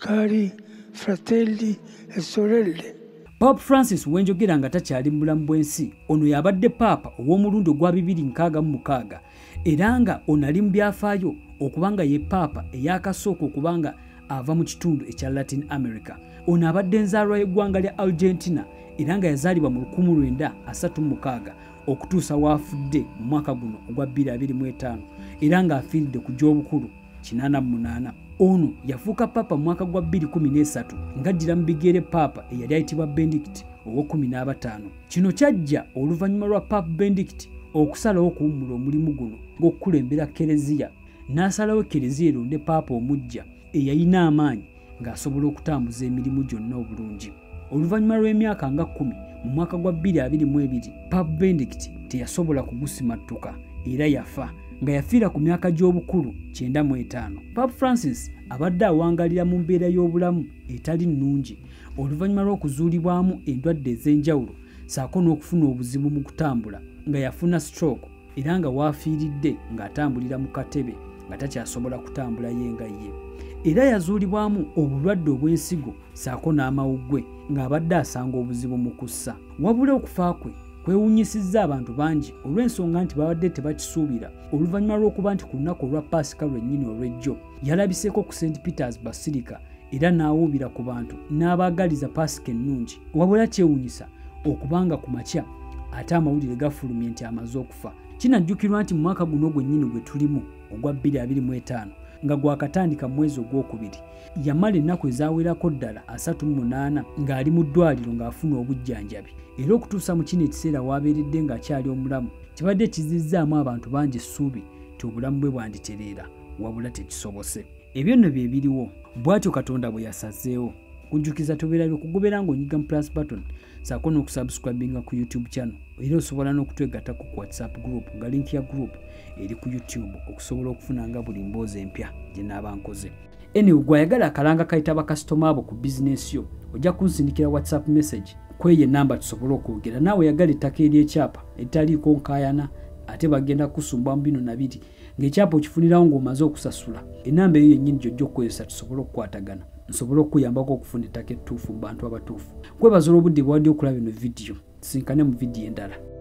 cari fratelli e sorelle. Pope Francis wenjogera nga takyali mu bulamu bw'ensi, ono yabadde Papa ow'omulundi ogwa 266 era nga ono ali mu byafaayo okubanga ye Papa eyakasooka okubanga ava mu kitundu ekya Latin America. Ono abadde nzaalwa y'eggwanga lya Argentina era nga yazaalibwa mu 1936 okutuusa waafudde mu mwaka guno ogwa 2025 era nga afiiridde ku gy'obukulu 88. Ono yafuuka Papa mu mwaka gwa 2013 ng'addira mu bigere Papa eyali ayitibwa Benedict ow'Okumi-15. Kino kyajja oluvannyuma lwa Papa Benedict okusalawo okuwummula omulimu guno gw'okukulembera Kereziya, n'asalawo Kereziya eronde Papa omuggya eyalina amaanyi ng'asobola okutambuza emirimu gyonna obulungi. Oluvannyuma lw'emyaka nga 10 mu mwaka gwa 2022 Papa Benedict teyasobola kugusimattuka era yafa nga yafiira ku myaka gy'obukulu 95. Papa Francis abadde awangalira mu mbeera y'obulamu etali nnungi oluvannyuma lw'okuzuulibwamu endwadde ez'enjawulo ssaako n'okufuna obuzibu mu kutambula nga yafuna stroke era nga waafiiridde ng'atambulira mu katebe nga takyasobola kutambula yenga ye. Era yazuulibwamu obulwadde obw'ensigo ssaako n'amawuggwe ng'abadde asanga obuzibu mu kussa. Wabula okufa kwe kwewunyisizza abantu bangi olw'ensonga nti babadde tebakisuubira oluvannyuma lw'okuba nti ku lunaku olwa Pasika lwennyini olw'ejjo yalabiseeko ku St. Peter's Basilica era n'awuubira ku bantu n'abaagaliza Pasika ennungi. Wabula kyewunyisa okubanga ku makya ate amawulire gafulumye nti amaze okufa. Kinajjukirwa nti mu mwaka guno gwennyini gwe tulimu ogwa 2025 nga gwakatandika mu mwezi ogwokubiri yamala ennaku ezawerako ddala 38 ng'ali mu ddwaliro ng'afuna obujjanjabi era okutuusa mu kino ekiseera waabeeredde ng'akyali omulamu kibadde kizizzaamu abantu bangi essuubi ti obulamu bwe bwanditereera wabula tekisobose. Ebyo nno bye biriwo bw'atyo Katonda bwe yasazeewo. Kujjukiza tobeera okugobera ng'onyiga mu plus button ssaako n'okusubscribinga ku YouTube channel era osobola n'okutwegattako ku WhatsApp group nga link ya group eri ku YouTube okusobola okufunanga buli mboozi empya gye naaba nkoze. Anyway, gwayagala akalanga kayita bakasitoma abo ku bizinesi yo ojja kunsindikira WhatsApp message kweyo enamba tusobole okwogera naawe. Yagala ettaka ery'ekyapa etaliiko nkaayana ate bagenda kusumba mu bino na biri ng'ekyapa okifunirawo ng'omaze okusasula. Enamba eyo yennyini gy'ojja okukozesa tusobole okukwatagana nsobole okuyambako okufuna ettaka ettuufu mu bantu abatuufu. Kwebaza olw'obudde bwadde okulaba eno vidiyo. Tusinkane mu vidiyo endala.